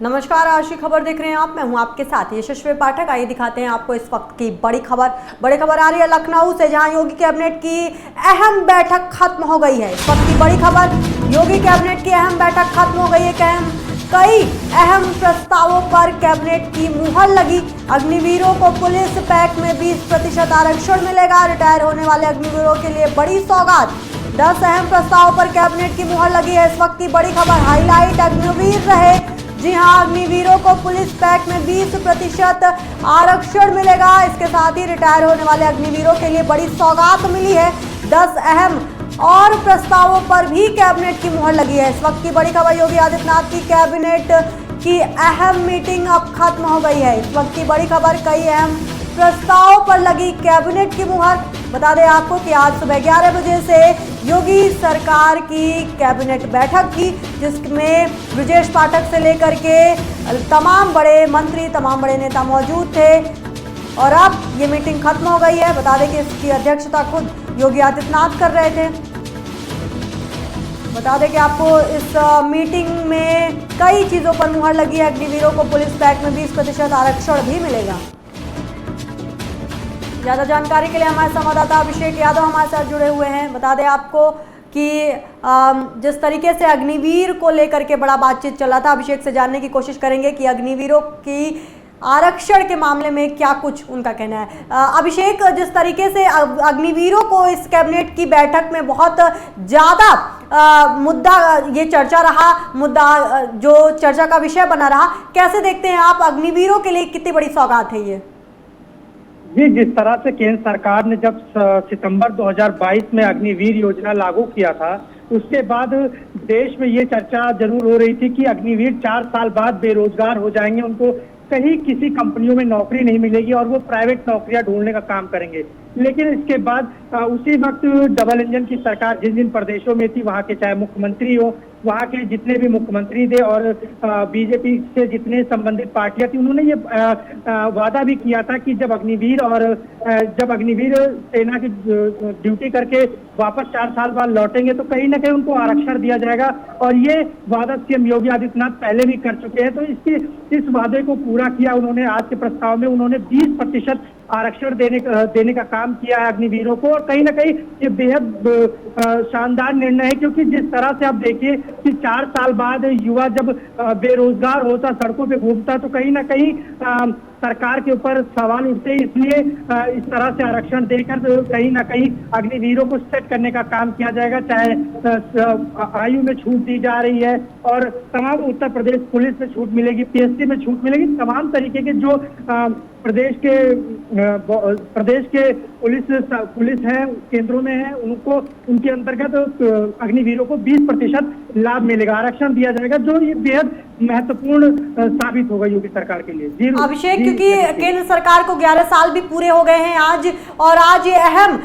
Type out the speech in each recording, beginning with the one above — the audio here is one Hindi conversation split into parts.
नमस्कार, आज की खबर देख रहे हैं आप। मैं हूं आपके साथ यशस्वी पाठक। आइए दिखाते हैं आपको इस वक्त की बड़ी खबर आ रही है लखनऊ से, जहां योगी कैबिनेट की अहम बैठक खत्म हो गई है। इस वक्त की बड़ी खबर, योगी कैबिनेट की अहम बैठक खत्म हो गई है। कई अहम प्रस्तावों पर कैबिनेट की मुहर लगी। अग्निवीरों को पुलिस पैक में 20% आरक्षण मिलेगा। रिटायर होने वाले अग्निवीरों के लिए बड़ी सौगात। 10 अहम प्रस्तावों पर कैबिनेट की मुहर लगी है। इस वक्त की बड़ी खबर, हाईलाइट अग्निवीर रहे। जी हां, अग्निवीरों को पुलिस पैक में 20% आरक्षण मिलेगा। इसके साथ ही रिटायर होने वाले अग्निवीरों के लिए बड़ी सौगात मिली है। 10 अहम और प्रस्तावों पर भी कैबिनेट की मुहर लगी है। इस वक्त की बड़ी खबर, योगी आदित्यनाथ की कैबिनेट की अहम मीटिंग अब खत्म हो गई है। इस वक्त की बड़ी खबर, कई अहम प्रस्तावों पर लगी कैबिनेट की मुहर। बता दें आपको कि आज सुबह 11 बजे से योगी सरकार की कैबिनेट बैठक थी, जिसमें ब्रजेश पाठक से लेकर के तमाम बड़े मंत्री, तमाम बड़े नेता मौजूद थे। और अब ये मीटिंग खत्म हो गई है। बता दें कि इसकी अध्यक्षता खुद योगी आदित्यनाथ कर रहे थे। बता दें कि आपको इस मीटिंग में कई चीज़ों पर मुहर लगी है। अग्निवीरों को पुलिस पैक में 20% आरक्षण भी मिलेगा। ज़्यादा जानकारी के लिए हमारे संवाददाता अभिषेक यादव हमारे साथ जुड़े हुए हैं। बता दें आपको कि जिस तरीके से अग्निवीर को लेकर के बड़ा बातचीत चला था, अभिषेक से जानने की कोशिश करेंगे कि अग्निवीरों की आरक्षण के मामले में क्या कुछ उनका कहना है। अभिषेक, जिस तरीके से अग्निवीरों को इस कैबिनेट की बैठक में बहुत ज़्यादा मुद्दा ये चर्चा रहा, मुद्दा जो चर्चा का विषय बना रहा, कैसे देखते हैं आप? अग्निवीरों के लिए कितनी बड़ी सौगात है ये? जी, जिस तरह से केंद्र सरकार ने जब सितंबर 2022 में अग्निवीर योजना लागू किया था, उसके बाद देश में ये चर्चा जरूर हो रही थी कि अग्निवीर 4 साल बाद बेरोजगार हो जाएंगे, उनको कहीं किसी कंपनियों में नौकरी नहीं मिलेगी और वो प्राइवेट नौकरियां ढूंढने का काम करेंगे। लेकिन इसके बाद उसी वक्त डबल इंजन की सरकार जिन जिन प्रदेशों में थी, वहां के चाहे मुख्यमंत्री हो, वहां के जितने भी मुख्यमंत्री थे और बीजेपी से जितने संबंधित पार्टियां थी, उन्होंने ये वादा भी किया था कि जब अग्निवीर सेना की ड्यूटी करके वापस 4 साल बाद लौटेंगे तो कहीं ना कहीं उनको आरक्षण दिया जाएगा। और ये वादा सीएम योगी आदित्यनाथ पहले भी कर चुके हैं। तो इस वादे को पूरा किया उन्होंने। आज के प्रस्ताव में उन्होंने 20% आरक्षण देने का काम किया है अग्निवीरों को। और कहीं ना कहीं ये बेहद शानदार निर्णय है, क्योंकि जिस तरह से आप देखिए कि 4 साल बाद युवा जब बेरोजगार होता, सड़कों पे घूमता, तो कहीं ना कहीं सरकार के ऊपर सवाल उठते हैं। इसलिए इस तरह से आरक्षण देकर कहीं ना कहीं अग्निवीरों को सेट करने का काम किया जाएगा। चाहे आयु में छूट दी जा रही है और तमाम उत्तर प्रदेश पुलिस में छूट मिलेगी, पीएससी में छूट मिलेगी, तमाम तरीके के जो प्रदेश के पुलिस है, केंद्रों में है, उनको उनके अंतर्गत अग्निवीरों को 20% लाभ मिलेगा, आरक्षण दिया जाएगा, जो ये बेहद महत्वपूर्ण साबित होगा योगी सरकार के लिए। जी अभिषेक, क्योंकि केंद्र सरकार को 11 साल भी पूरे हो गए हैं आज, और आज ये अहम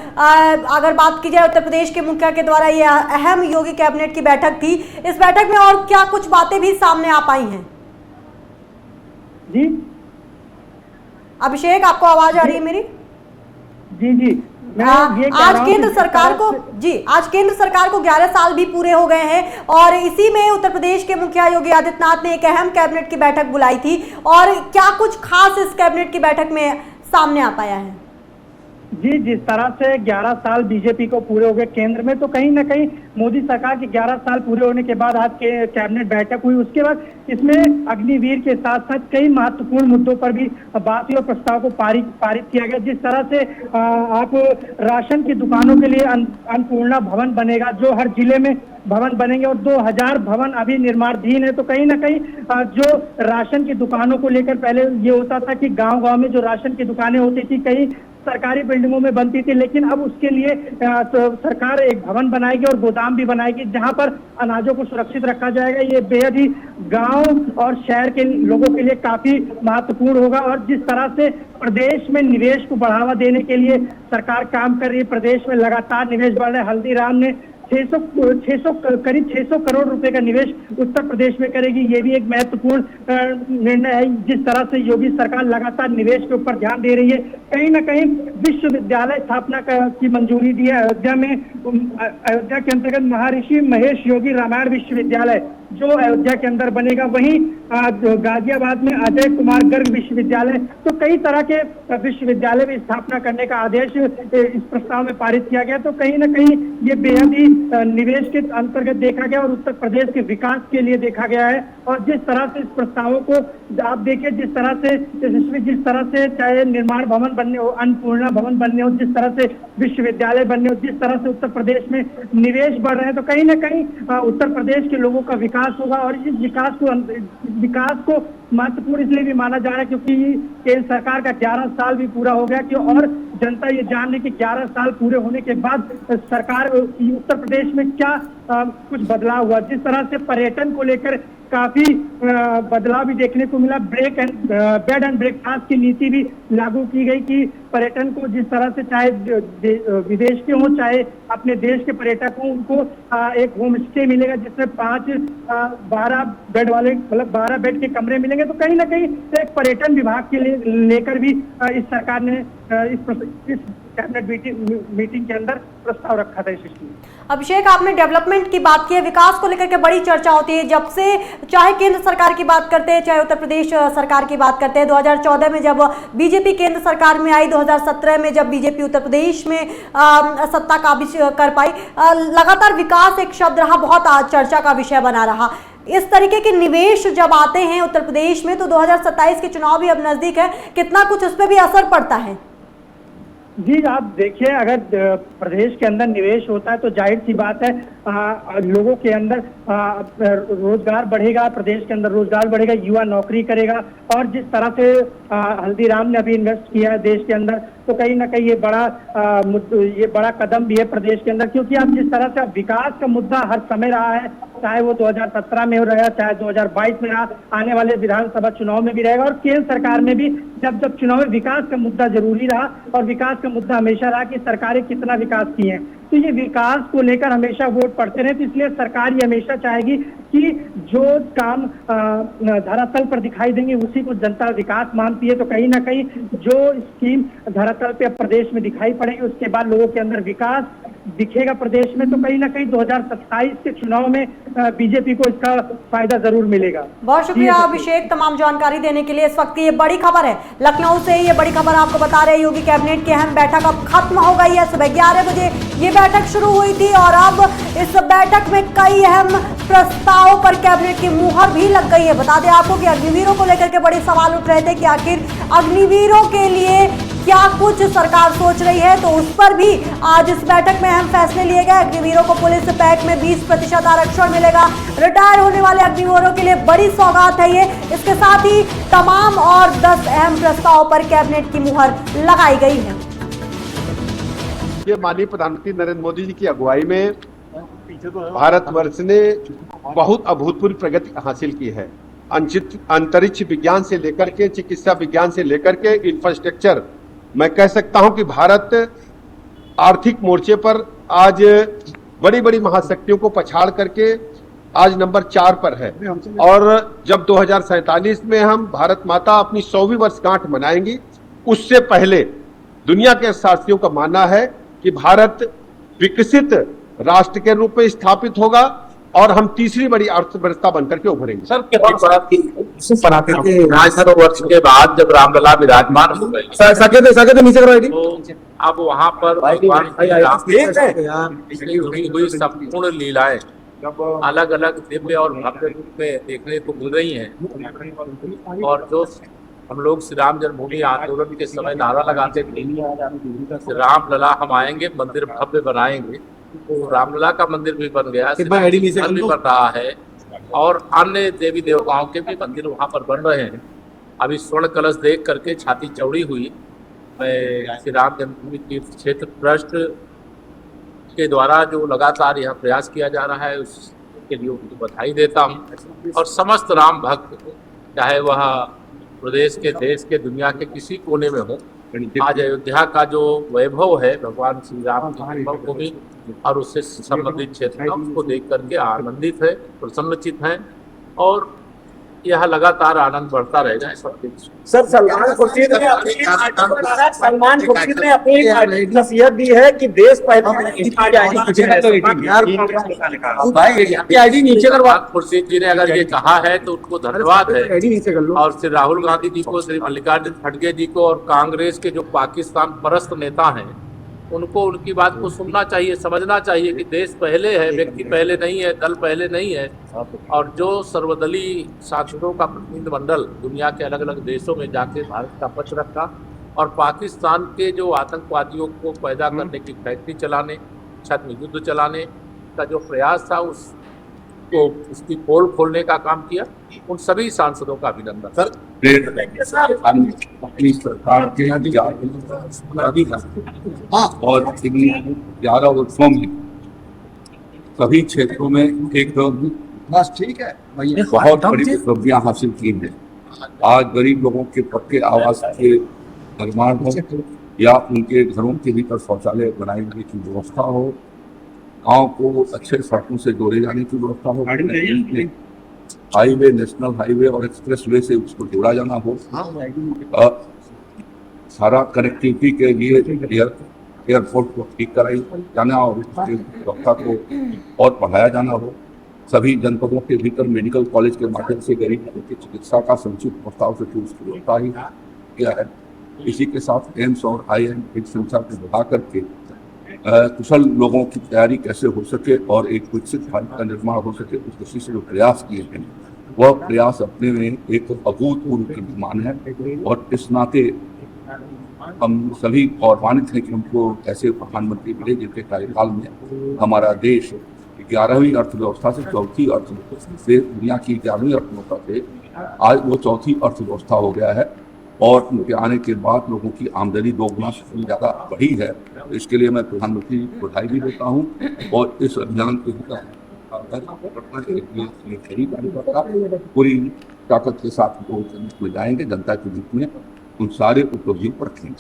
अगर बात की जाए उत्तर प्रदेश के मुखिया के द्वारा ये अहम योगी कैबिनेट की बैठक थी। इस बैठक में और क्या कुछ बातें भी सामने आ पाई हैं? जी अभिषेक, आपको आवाज आ रही है मेरी? जी आज केंद्र सरकार को 11 साल भी पूरे हो गए हैं, और इसी में उत्तर प्रदेश के मुखिया योगी आदित्यनाथ ने एक अहम कैबिनेट की बैठक बुलाई थी। और क्या कुछ खास इस कैबिनेट की बैठक में सामने आ पाया है? जी, जिस तरह से 11 साल बीजेपी को पूरे हो गए केंद्र में, तो कहीं ना कहीं मोदी सरकार के 11 साल पूरे होने के बाद आज के कैबिनेट बैठक हुई। उसके बाद इसमें अग्निवीर के साथ साथ कई महत्वपूर्ण मुद्दों पर भी बात हुई और प्रस्ताव को पारित किया गया। जिस तरह से आप राशन की दुकानों के लिए अन्नपूर्णा भवन बनेगा, जो हर जिले में भवन बनेंगे, और 2000 भवन अभी निर्माणाधीन है। तो कहीं ना कहीं जो राशन की दुकानों को लेकर पहले ये होता था कि गांव-गांव में जो राशन की दुकानें होती थी, कई सरकारी बिल्डिंगों में बनती थी, लेकिन अब उसके लिए सरकार एक भवन बनाएगी और गोदाम भी बनाएगी, जहां पर अनाजों को सुरक्षित रखा जाएगा। ये बेहद ही गांव और शहर के लोगों के लिए काफी महत्वपूर्ण होगा। और जिस तरह से प्रदेश में निवेश को बढ़ावा देने के लिए सरकार काम कर रही है, प्रदेश में लगातार निवेश बढ़ रहा है। हल्दीराम ने करीब 600 करोड़ रुपए का निवेश उत्तर प्रदेश में करेगी। ये भी एक महत्वपूर्ण निर्णय है। जिस तरह से योगी सरकार लगातार निवेश के ऊपर ध्यान दे रही है, कहीं ना कहीं विश्वविद्यालय स्थापना की मंजूरी दी है। अयोध्या के अंतर्गत महर्षि महेश योगी रामायण विश्वविद्यालय, जो अयोध्या के अंदर बनेगा। वहीं गाजियाबाद में अजय कुमार गर्ग विश्वविद्यालय, तो कई तरह के विश्वविद्यालय में स्थापना करने का आदेश इस प्रस्ताव में पारित किया गया। तो कहीं ना कहीं ये बेहद ही निवेश के अंतर्गत देखा गया और उत्तर प्रदेश के विकास के लिए देखा गया है। और जिस तरह से इस प्रस्तावों को आप देखिए, जिस तरह से चाहे निर्माण भवन बनने हो, अन्नपूर्णा भवन बनने हो, जिस तरह से विश्वविद्यालय बनने हो, जिस तरह से उत्तर प्रदेश में निवेश बढ़ रहे हैं, तो कहीं ना कहीं उत्तर प्रदेश के लोगों का विकास होगा। और इस विकास को महत्वपूर्ण इसलिए भी माना जा रहा है क्योंकि केंद्र सरकार का 11 साल भी पूरा हो गया कि और जनता ये जान रही कि 11 साल पूरे होने के बाद सरकार उत्तर प्रदेश में क्या कुछ बदलाव हुआ। जिस तरह से पर्यटन को लेकर काफी बदलाव भी देखने को मिला। बेड एंड ब्रेकफास्ट की नीति भी लागू की गई कि पर्यटन को जिस तरह से चाहे विदेश के हों चाहे अपने देश के पर्यटक हों, उनको एक होम स्टे मिलेगा जिसमें 12 बेड वाले, मतलब 12 बेड के कमरे मिलेंगे। तो कहीं ना कहीं एक पर्यटन विभाग के लिए लेकर भी इस सरकार ने इस कैबिनेट मीटिंग के अंदर प्रस्ताव रखा था। अभिषेक, आपने डेवलपमेंट की बात की है, विकास को लेकर के बड़ी चर्चा होती है जब से, चाहे केंद्र सरकार की बात करते हैं चाहे उत्तर प्रदेश सरकार की बात करते हैं। 2014 में जब बीजेपी केंद्र सरकार में आई, 2017 में जब बीजेपी उत्तर प्रदेश में सत्ता काबिज कर पाई, लगातार विकास एक शब्द रहा, बहुत चर्चा का विषय बना रहा। इस तरीके के निवेश जब आते हैं उत्तर प्रदेश में तो 2027 के चुनाव भी अब नजदीक है, कितना कुछ उस पर भी असर पड़ता है? जी, आप देखिए, अगर प्रदेश के अंदर निवेश होता है तो जाहिर सी बात है लोगों के अंदर रोजगार बढ़ेगा, प्रदेश के अंदर रोजगार बढ़ेगा, युवा नौकरी करेगा। और जिस तरह से हल्दीराम ने अभी इन्वेस्ट किया है देश के अंदर, तो कहीं ना कहीं ये बड़ा कदम भी है प्रदेश के अंदर। क्योंकि आप जिस तरह से विकास का मुद्दा हर समय रहा है, चाहे वो 2017 में रहा, चाहे 2022 में रहा, आने वाले विधानसभा चुनाव में भी रहेगा। और केंद्र सरकार में भी जब चुनाव में विकास का मुद्दा जरूरी रहा और विकास का मुद्दा हमेशा रहा कि सरकारें कितना विकास की है, तो ये विकास को लेकर हमेशा वोट पड़ते रहे। तो इसलिए सरकार ये हमेशा चाहेगी कि जो काम धरातल पर दिखाई देंगे उसी को जनता विकास मानती है। तो कहीं ना कहीं जो स्कीम धरातल पे प्रदेश में दिखाई पड़ेगी उसके बाद लोगों के अंदर विकास दिखेगा प्रदेश में। तो कहीं ना कहीं 2027 के चुनाव में बीजेपी को इसका फायदा जरूर मिलेगा। बहुत शुक्रिया अभिषेक तमाम जानकारी देने के लिए। इस वक्त की ये बड़ी खबर है लखनऊ से, ये बड़ी खबर आपको बता रहे हैं योगी कैबिनेट की अहम बैठक अब खत्म हो गई है। सुबह 11 बजे ये बैठक शुरू हुई थी और अब इस बैठक में कई अहम प्रस्तावों पर कैबिनेट की मुहर भी लग गई है। बता दें आपको कि अग्निवीरों को लेकर के बड़े सवाल उठ रहे थे कि आखिर अग्निवीरों के लिए क्या कुछ सरकार सोच रही है, तो उस पर भी आज इस बैठक में अहम फैसले लिए गए। अग्निवीरों को पुलिस पैक में 20% आरक्षण मिलेगा। रिटायर होने वाले अग्निवीरों के लिए बड़ी सौगात है ये। इसके साथ ही तमाम और 10 अहम प्रस्तावों पर कैबिनेट की मुहर लगाई गई है। ये माननीय प्रधानमंत्री नरेंद्र मोदी जी की अगुवाई में भारतवर्ष ने बहुत अभूतपूर्व प्रगति हासिल की है। अंतरिक्ष विज्ञान से लेकर के चिकित्सा विज्ञान से लेकर के इंफ्रास्ट्रक्चर, मैं कह सकता हूं कि भारत आर्थिक मोर्चे पर आज बड़ी बड़ी महाशक्तियों को पछाड़ करके आज नंबर 4 पर है। और जब 2047 में हम भारत माता अपनी 100वीं वर्षगांठ मनाएंगी, उससे पहले दुनिया के शास्त्रियों का मानना है कि भारत विकसित राष्ट्र के रूप में स्थापित होगा और हम तीसरी बड़ी अर्थव्यवस्था बनकर के उभरेंगे। सर, वर्ष के बाद जब रामलला विराजमान हो गए, तो अब वहाँ पर हुई संपूर्ण लीलाएं अलग अलग दिव्य और भव्य रूप में देखने को मिल रही हैं। और जो हम लोग श्री राम जन्मभूमि आंदोलन के समय नारा लगाते थे, रामलला हम आएंगे, मंदिर भव्य बनाएंगे, तो रामलला का मंदिर भी बन गया, भी बन रहा है और अन्य देवी देवताओं के भी मंदिर वहाँ पर बन रहे हैं। अभी स्वर्ण कलश देख करके छाती चौड़ी हुई। मैं श्री राम जन्मभूमि तीर्थ क्षेत्र ट्रस्ट के द्वारा जो लगातार यह प्रयास किया जा रहा है उसके लिए उनको बधाई देता हूँ। और समस्त राम भक्त, चाहे वह प्रदेश के, देश के, दुनिया के किसी कोने में हो, आज अयोध्या का जो वैभव है भगवान श्री राम की जन्मभूमि और उससे संबंधित क्षेत्र का, उसको देख करके आनंदित है, प्रसन्नचित हैं। और यह लगातार आनंद बढ़ता रहेगा इस वक्त। सर, सलमान खुर्शीद ने अपनी नसीहत दी है कि देश पहले। खुर्शीद जी ने अगर ये कहा है तो उनको धन्यवाद है, और श्री राहुल गांधी जी को, श्री मल्लिकार्जुन खड़गे जी को और कांग्रेस के जो पाकिस्तान परस्त नेता हैं उनको उनकी बात को सुनना चाहिए, समझना चाहिए कि देश पहले है, व्यक्ति पहले नहीं है, दल पहले नहीं है। और जो सर्वदलीय सांसदों का प्रतिनिधिमंडल दुनिया के अलग अलग देशों में जाके भारत का पक्ष रखा और पाकिस्तान के जो आतंकवादियों को पैदा करने की फैक्ट्री चलाने, छद्म युद्ध चलाने का जो प्रयास था उसकी पोल खोलने का काम किया, उन सभी सांसदों का अभिनंदन। सर, अपनी सरकार के और 11 वर्षों में सभी क्षेत्रों में एक बस ठीक है बहुत बड़ी उपलब्धियां हासिल की हैं। आज गरीब लोगों के पक्के आवास के निर्माण हो या उनके घरों के भीतर शौचालय बनाने की व्यवस्था हो, गांव को अच्छे सड़कों से जोड़े जाने की व्यवस्था हो, हाईवे, नेशनल हाईवे और एक्सप्रेस वे से उसको जोड़ा जाना हो, सारा कनेक्टिविटी के लिए एयरपोर्ट को ठीक कराई जाना और उसकी व्यवस्था को और बढ़ाया जाना हो, सभी जनपदों के भीतर मेडिकल कॉलेज के माध्यम से गरीब लोगों की चिकित्सा का समुचित प्रस्ताव से उसकी व्यवस्था ही किया है। इसी के साथ एम्स और IIM की संख्या को बढ़ा करके कुशल लोगों की तैयारी कैसे हो सके और एक विकसित भारत का निर्माण हो सके, उस दृष्टि से जो प्रयास किए हैं वह प्रयास अपने में एक अभूतपूर्व कीर्तिमान है। और इस नाते हम सभी गौरवान्वित हैं कि हमको ऐसे प्रधानमंत्री मिले जिनके कार्यकाल में हमारा देश 11वीं अर्थव्यवस्था से 4थी अर्थव्यवस्था से, दुनिया की 11वीं अर्थव्यवस्था से आज वो 4थी अर्थव्यवस्था हो गया है और उनके आने के बाद लोगों की आमदनी 2 गुना से ज़्यादा बढ़ी है। इसके लिए मैं प्रधानमंत्री को बधाई भी देता हूँ और इस अभियान के पूरी ताकत के साथ में जाएंगे, जनता के बीच में उन सारे उपलब्धियों पर रखेंगे।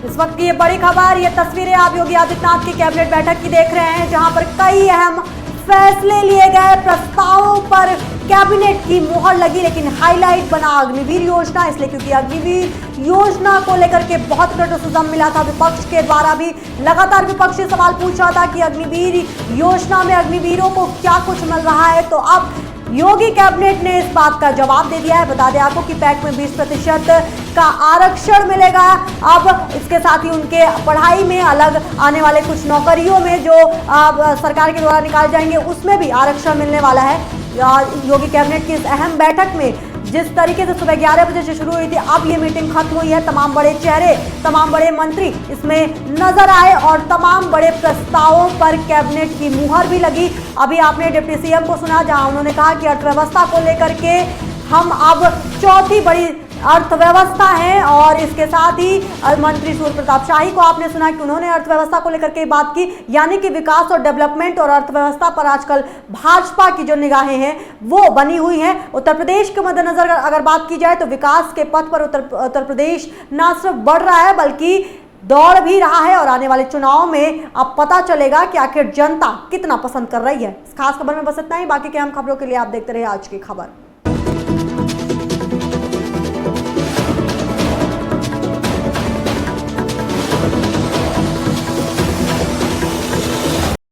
इस वक्त की ये बड़ी खबर, ये तस्वीरें आप योगी आदित्यनाथ की कैबिनेट बैठक की देख रहे हैं, जहां पर कई अहम फैसले लिए गए, प्रस्तावों पर कैबिनेट की मुहर लगी। लेकिन हाईलाइट बना अग्निवीर योजना, इसलिए क्योंकि अग्निवीर योजना को लेकर के बहुत क्रिटिसिज्म मिला था विपक्ष के द्वारा भी। लगातार विपक्ष ये सवाल पूछ रहा था कि अग्निवीर योजना में अग्निवीरों को क्या कुछ मिल रहा है, तो अब योगी कैबिनेट ने इस बात का जवाब दे दिया है। बता दें आपको कि पैक में 20% का आरक्षण मिलेगा। अब इसके साथ ही उनके पढ़ाई में अलग आने वाले कुछ नौकरियों में जो सरकार के द्वारा निकाले जाएंगे उसमें भी आरक्षण मिलने वाला है। योगी कैबिनेट की इस अहम बैठक में जिस तरीके से सुबह 11 बजे से शुरू हुई थी, अब ये मीटिंग खत्म हुई है। तमाम बड़े चेहरे, तमाम बड़े मंत्री इसमें नजर आए और तमाम बड़े प्रस्तावों पर कैबिनेट की मुहर भी लगी। अभी आपने डिप्टी सीएम को सुना, जहां उन्होंने कहा कि अर्थव्यवस्था को लेकर के हम अब 4थी बड़ी अर्थव्यवस्था है। और इसके साथ ही मंत्री सूर्य प्रताप शाही को आपने सुना कि उन्होंने अर्थव्यवस्था को लेकर के बात की, यानी कि विकास और डेवलपमेंट और अर्थव्यवस्था पर आजकल भाजपा की जो निगाहें हैं वो बनी हुई हैं। उत्तर प्रदेश के मद्देनजर अगर बात की जाए तो विकास के पथ पर उत्तर प्रदेश न सिर्फ बढ़ रहा है बल्कि दौड़ भी रहा है। और आने वाले चुनाव में अब पता चलेगा कि आखिर जनता कितना पसंद कर रही है। इस खास खबर में बस इतना ही। बाकी के अहम खबरों के लिए आप देखते रहिए आज की खबर।